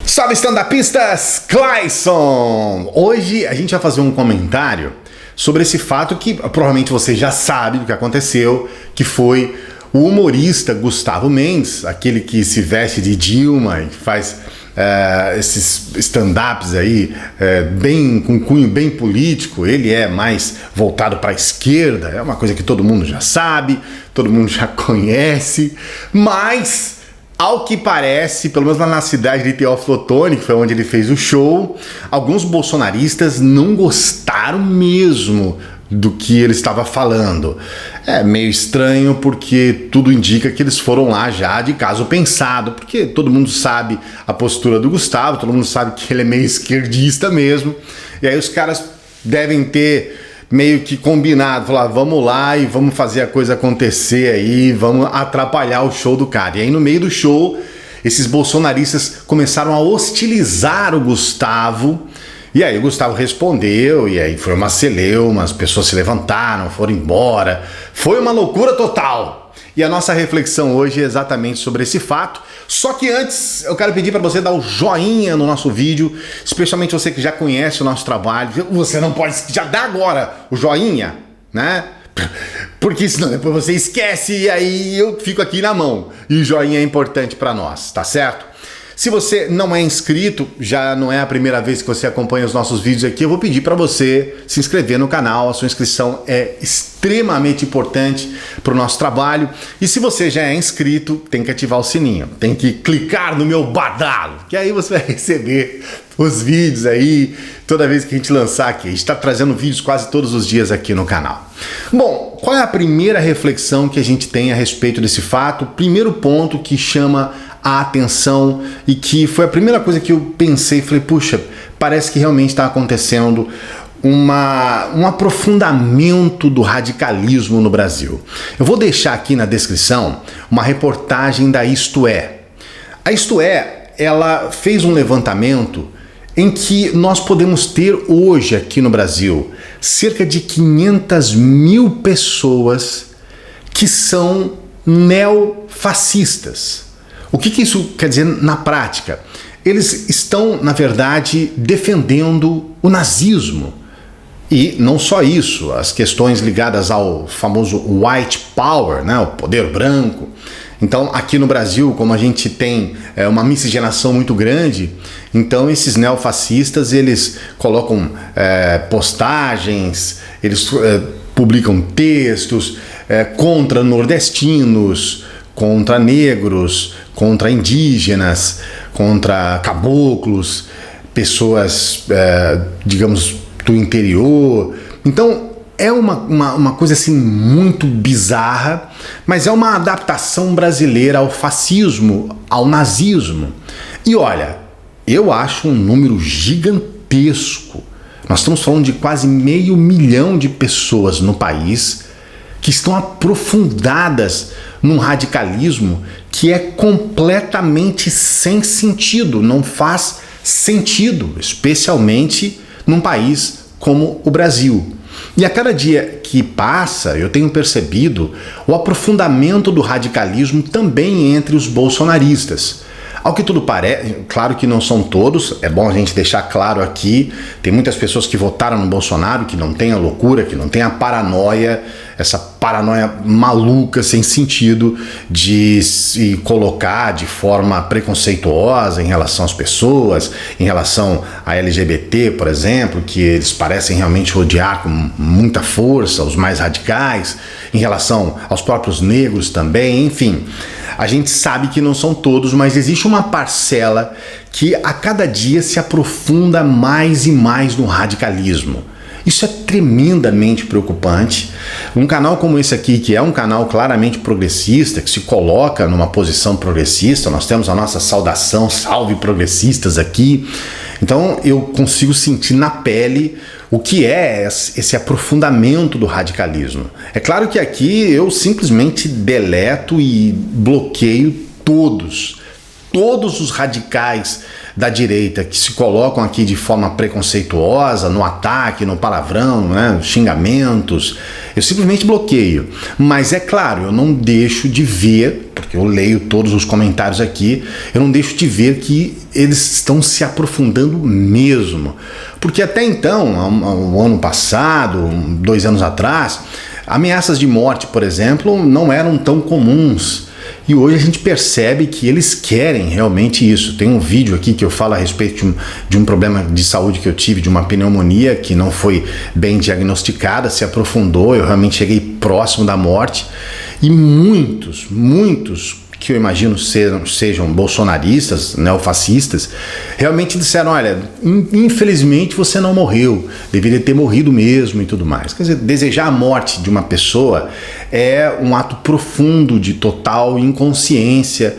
Salve stand-upistas, Clayson! Hoje a gente vai fazer um comentário sobre esse fato que provavelmente você já sabe do que aconteceu, que foi o humorista Gustavo Mendes, aquele que se veste de Dilma e faz esses stand-ups aí bem com cunho bem político. Ele é mais voltado para a esquerda, é uma coisa que todo mundo já sabe, todo mundo já conhece, mas ao que parece, pelo menos lá na cidade de Teófilo Otoni, que foi onde ele fez o show, alguns bolsonaristas não gostaram mesmo do que ele estava falando. É meio estranho porque tudo indica que eles foram lá já de caso pensado, porque todo mundo sabe a postura do Gustavo, todo mundo sabe que ele é meio esquerdista mesmo, e aí os caras devem ter meio que combinado, falar, vamos lá e vamos fazer a coisa acontecer aí, vamos atrapalhar o show do cara. E aí no meio do show, esses bolsonaristas começaram a hostilizar o Gustavo, e aí o Gustavo respondeu, e aí foi uma celeuma, as pessoas se levantaram, foram embora, foi uma loucura total. E a nossa reflexão hoje é exatamente sobre esse fato. Só que antes eu quero pedir para você dar o joinha no nosso vídeo, especialmente você que já conhece o nosso trabalho. Você não pode já dar agora o joinha, né? Porque senão depois você esquece e aí eu fico aqui na mão. E o joinha é importante para nós, tá certo? Se você não é inscrito, já não é a primeira vez que você acompanha os nossos vídeos aqui, eu vou pedir para você se inscrever no canal. A sua inscrição é extremamente importante para o nosso trabalho. E se você já é inscrito, tem que ativar o sininho, tem que clicar no meu badalo, que aí você vai receber os vídeos aí toda vez que a gente lançar aqui. A gente está trazendo vídeos quase todos os dias aqui no canal. Bom, qual é a primeira reflexão que a gente tem a respeito desse fato? O primeiro ponto que chama a atenção e que foi a primeira coisa que eu pensei, falei, puxa, parece que realmente está acontecendo um aprofundamento do radicalismo no Brasil. Eu vou deixar aqui na descrição uma reportagem da Isto É. A Isto É, ela fez um levantamento em que nós podemos ter hoje aqui no Brasil cerca de 500 mil pessoas que são neofascistas. O que isso quer dizer na prática? Eles estão, na verdade, defendendo o nazismo. E não só isso, as questões ligadas ao famoso white power, né, o poder branco. Então, aqui no Brasil, como a gente tem uma miscigenação muito grande, então esses neofascistas, eles colocam postagens, eles publicam textos contra nordestinos, contra negros, contra indígenas, contra caboclos, pessoas, digamos, do interior. Então, é uma coisa assim muito bizarra, mas é uma adaptação brasileira ao fascismo, ao nazismo. E olha, eu acho um número gigantesco. Nós estamos falando de quase 500 mil de pessoas no país que estão aprofundadas num radicalismo que é completamente sem sentido, não faz sentido, especialmente num país como o Brasil. E a cada dia que passa, eu tenho percebido o aprofundamento do radicalismo também entre os bolsonaristas. Ao que tudo parece, claro que não são todos, é bom a gente deixar claro aqui, tem muitas pessoas que votaram no Bolsonaro, que não tem a loucura, que não tem a paranoia, essa paranoia maluca, sem sentido, de se colocar de forma preconceituosa em relação às pessoas, em relação a LGBT, por exemplo, que eles parecem realmente odiar com muita força, os mais radicais, em relação aos próprios negros também, enfim. A gente sabe que não são todos, mas existe uma parcela que a cada dia se aprofunda mais e mais no radicalismo. Isso é tremendamente preocupante. Um canal como esse aqui, que é um canal claramente progressista, que se coloca numa posição progressista, nós temos a nossa saudação, salve progressistas aqui. Então eu consigo sentir na pele o que é esse aprofundamento do radicalismo. É claro que aqui eu simplesmente deleto e bloqueio todos os radicais da direita que se colocam aqui de forma preconceituosa, no ataque, no palavrão, né, xingamentos, eu simplesmente bloqueio. Mas é claro, eu não deixo de ver, porque eu leio todos os comentários aqui, eu não deixo de ver que eles estão se aprofundando mesmo. Porque até então, o ano passado, 2 anos atrás, ameaças de morte, por exemplo, não eram tão comuns. E hoje a gente percebe que eles querem realmente isso. Tem um vídeo aqui que eu falo a respeito de um problema de saúde que eu tive, de uma pneumonia que não foi bem diagnosticada, se aprofundou, eu realmente cheguei próximo da morte. E muitos que eu imagino sejam bolsonaristas, neofascistas, realmente disseram, olha, infelizmente você não morreu, deveria ter morrido mesmo e tudo mais. Quer dizer, desejar a morte de uma pessoa é um ato profundo de total inconsciência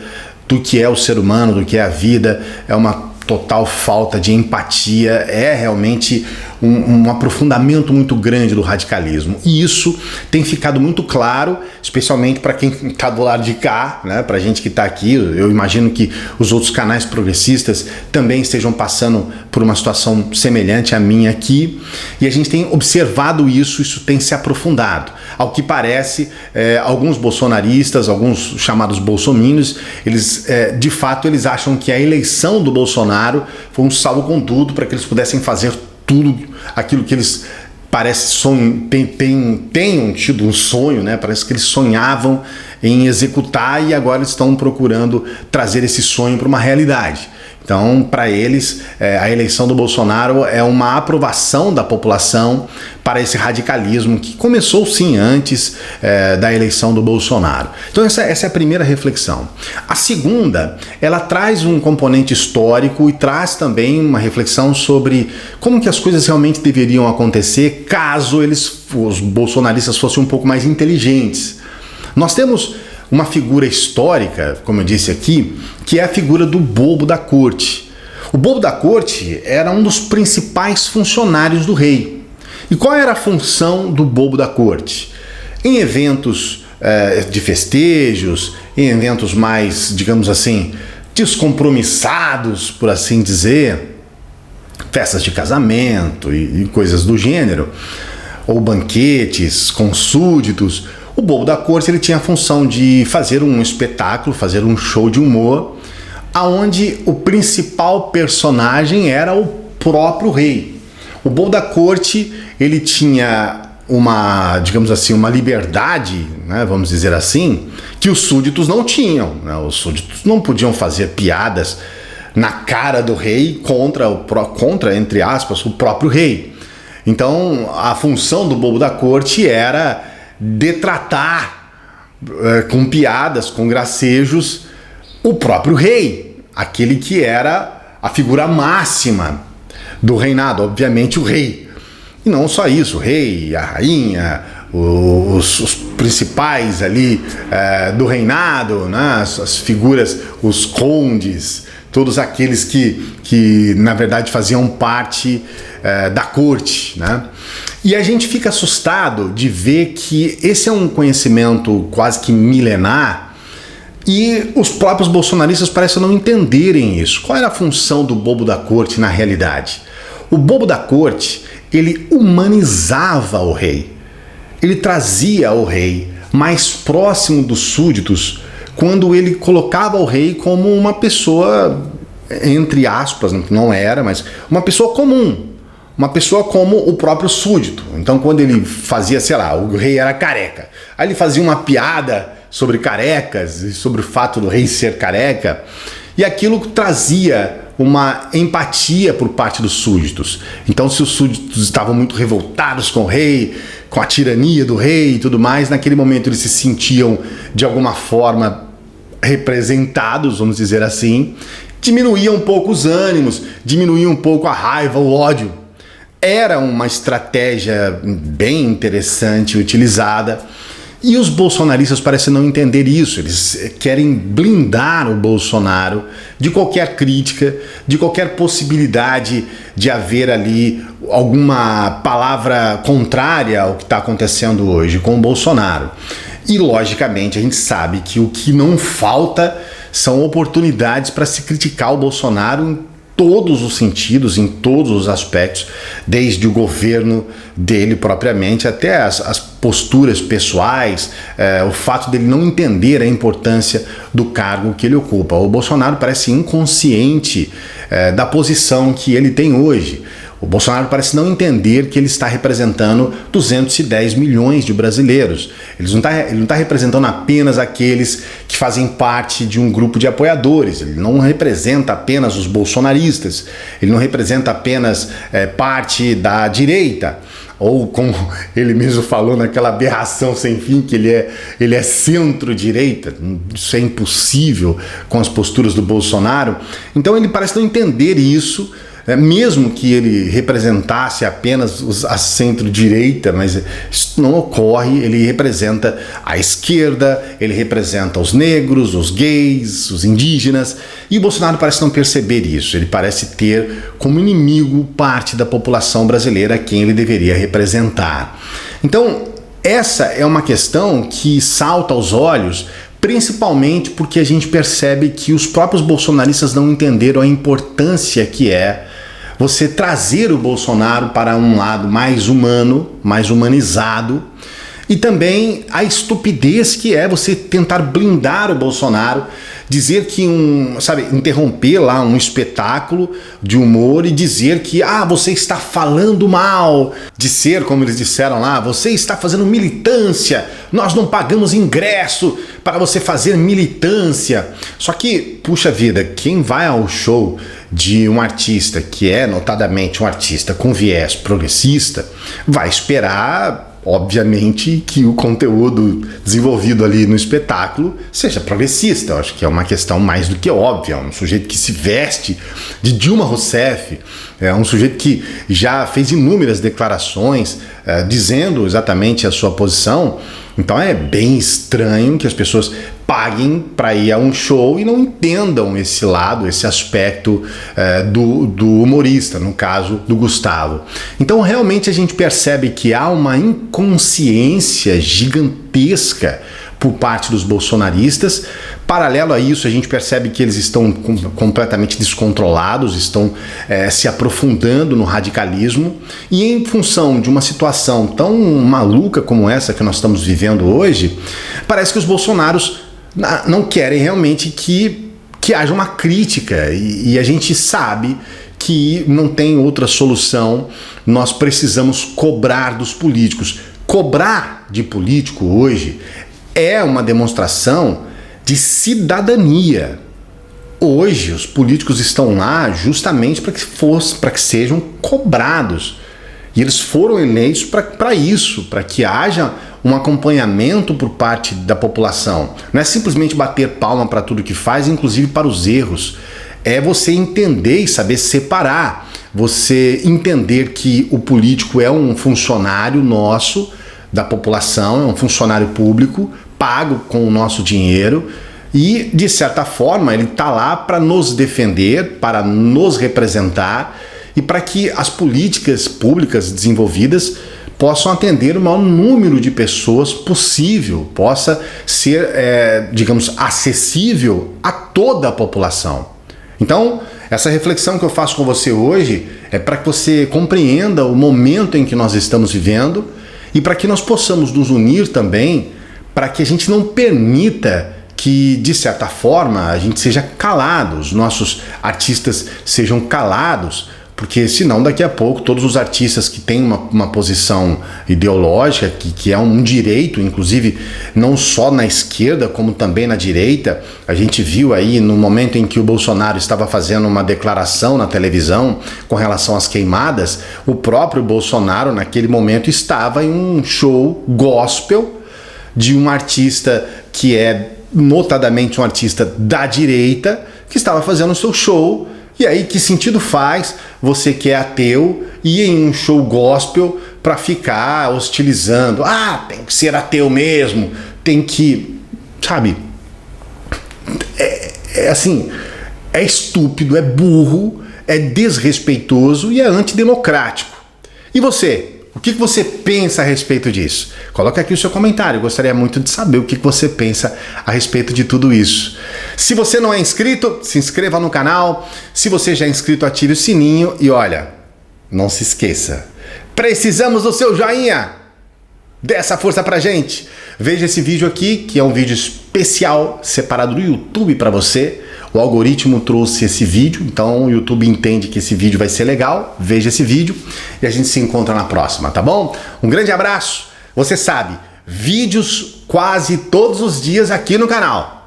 do que é o ser humano, do que é a vida, é uma total falta de empatia, é realmente um aprofundamento muito grande do radicalismo. E isso tem ficado muito claro, especialmente para quem está do lado de cá, né? Para a gente que está aqui. Eu imagino que os outros canais progressistas também estejam passando por uma situação semelhante à minha aqui. E a gente tem observado isso tem se aprofundado. Ao que parece, alguns bolsonaristas, alguns chamados bolsominions, eles, de fato, eles acham que a eleição do Bolsonaro foi um salvo-conduto para que eles pudessem fazer tudo aquilo que eles tenham tido um sonho, né? Parece que eles sonhavam em executar e agora estão procurando trazer esse sonho para uma realidade. Então, para eles, a eleição do Bolsonaro é uma aprovação da população para esse radicalismo que começou sim antes da eleição do Bolsonaro. Então essa é a primeira reflexão. A segunda, ela traz um componente histórico e traz também uma reflexão sobre como que as coisas realmente deveriam acontecer caso os bolsonaristas fossem um pouco mais inteligentes. Nós temos uma figura histórica, como eu disse aqui, que é a figura do bobo da corte. O bobo da corte era um dos principais funcionários do rei. E qual era a função do bobo da corte? Em eventos de festejos, em eventos mais, digamos assim, descompromissados, por assim dizer, festas de casamento e coisas do gênero, ou banquetes com súditos, o bobo da corte ele tinha a função de fazer um espetáculo, fazer um show de humor, aonde o principal personagem era o próprio rei. O bobo da corte ele tinha uma, digamos assim, uma liberdade, né, vamos dizer assim, que os súditos não tinham, né? Os súditos não podiam fazer piadas na cara do rei contra, entre aspas, o próprio rei. Então, a função do bobo da corte era detratar com piadas, com gracejos, o próprio rei, aquele que era a figura máxima do reinado, obviamente o rei. E não só isso, o rei, a rainha, os principais ali do reinado, né? As figuras, os condes, todos aqueles que na verdade faziam parte da corte, né? E a gente fica assustado de ver que esse é um conhecimento quase que milenar e os próprios bolsonaristas parecem não entenderem isso. Qual era a função do bobo da corte na realidade? O bobo da corte, ele humanizava o rei. Ele trazia o rei mais próximo dos súditos quando ele colocava o rei como uma pessoa, entre aspas, não era, mas uma pessoa comum. Uma pessoa como o próprio súdito. Então, quando ele fazia, sei lá, o rei era careca. Aí ele fazia uma piada sobre carecas e sobre o fato do rei ser careca. E aquilo trazia uma empatia por parte dos súditos. Então, se os súditos estavam muito revoltados com o rei, com a tirania do rei e tudo mais, naquele momento eles se sentiam, de alguma forma, representados, vamos dizer assim. Diminuía um pouco os ânimos, diminuía um pouco a raiva, o ódio. Era uma estratégia bem interessante utilizada e os bolsonaristas parecem não entender isso. Eles querem blindar o Bolsonaro de qualquer crítica, de qualquer possibilidade de haver ali alguma palavra contrária ao que está acontecendo hoje com o Bolsonaro. E, logicamente, a gente sabe que o que não falta são oportunidades para se criticar o Bolsonaro em todos os sentidos, em todos os aspectos, desde o governo dele propriamente até as posturas pessoais, o fato dele não entender a importância do cargo que ele ocupa. O Bolsonaro parece inconsciente da posição que ele tem hoje. O Bolsonaro parece não entender que ele está representando 210 milhões de brasileiros. Ele não está representando apenas aqueles que fazem parte de um grupo de apoiadores. Ele não representa apenas os bolsonaristas. Ele não representa apenas parte da direita. Ou como ele mesmo falou naquela aberração sem fim, que ele é centro-direita. Isso é impossível com as posturas do Bolsonaro. Então ele parece não entender isso, mesmo que ele representasse apenas a centro-direita, mas isso não ocorre. Ele representa a esquerda, ele representa os negros, os gays, os indígenas, e o Bolsonaro parece não perceber isso. Ele parece ter como inimigo parte da população brasileira a quem ele deveria representar. Então, essa é uma questão que salta aos olhos, principalmente porque a gente percebe que os próprios bolsonaristas não entenderam a importância que é você trazer o Bolsonaro para um lado mais humano, mais humanizado, e também a estupidez que é você tentar blindar o Bolsonaro, dizer que interromper lá um espetáculo de humor e dizer que você está falando mal, de ser, como eles disseram lá, você está fazendo militância, nós não pagamos ingresso para você fazer militância. Só que, puxa vida, quem vai ao show de um artista que é notadamente um artista com viés progressista, vai esperar, obviamente, que o conteúdo desenvolvido ali no espetáculo seja progressista. Eu acho que é uma questão mais do que óbvia. Um sujeito que se veste de Dilma Rousseff, é um sujeito que já fez inúmeras declarações dizendo exatamente a sua posição. Então é bem estranho que as pessoas paguem para ir a um show e não entendam esse lado, esse aspecto do humorista, no caso do Gustavo. Então realmente a gente percebe que há uma inconsciência gigantesca por parte dos bolsonaristas. Paralelo a isso, a gente percebe que eles estão completamente descontrolados, estão se aprofundando no radicalismo, e em função de uma situação tão maluca como essa que nós estamos vivendo hoje, parece que os bolsonaros não querem realmente que haja uma crítica, e a gente sabe que não tem outra solução. Nós precisamos cobrar dos políticos. Cobrar de político hoje é uma demonstração de cidadania. Hoje os políticos estão lá justamente para que sejam cobrados. E eles foram eleitos para isso, para que haja um acompanhamento por parte da população. Não é simplesmente bater palma para tudo que faz, inclusive para os erros. É você entender e saber separar. Você entender que o político é um funcionário nosso, da população, é um funcionário público, pago com o nosso dinheiro, e, de certa forma, ele está lá para nos defender, para nos representar e para que as políticas públicas desenvolvidas possam atender o maior número de pessoas possível, possa ser, acessível a toda a população. Então, essa reflexão que eu faço com você hoje é para que você compreenda o momento em que nós estamos vivendo e para que nós possamos nos unir também, para que a gente não permita que, de certa forma, a gente seja calado, os nossos artistas sejam calados, porque senão daqui a pouco todos os artistas que têm uma posição ideológica, que é um direito, inclusive não só na esquerda como também na direita, a gente viu aí no momento em que o Bolsonaro estava fazendo uma declaração na televisão com relação às queimadas, o próprio Bolsonaro naquele momento estava em um show gospel de um artista que é notadamente um artista da direita, que estava fazendo o seu show. E aí, que sentido faz você que é ateu ir em um show gospel para ficar hostilizando? Tem que ser ateu mesmo, tem que... Sabe? É estúpido, é burro, é desrespeitoso e é antidemocrático. E você? O que você pensa a respeito disso? Coloque aqui o seu comentário, eu gostaria muito de saber o que você pensa a respeito de tudo isso. Se você não é inscrito, se inscreva no canal. Se você já é inscrito, ative o sininho e olha, não se esqueça, precisamos do seu joinha. Dê essa força pra gente. Veja esse vídeo aqui, que é um vídeo especial separado do YouTube para você. O algoritmo trouxe esse vídeo, então o YouTube entende que esse vídeo vai ser legal. Veja esse vídeo e a gente se encontra na próxima, tá bom? Um grande abraço. Você sabe, vídeos quase todos os dias aqui no canal.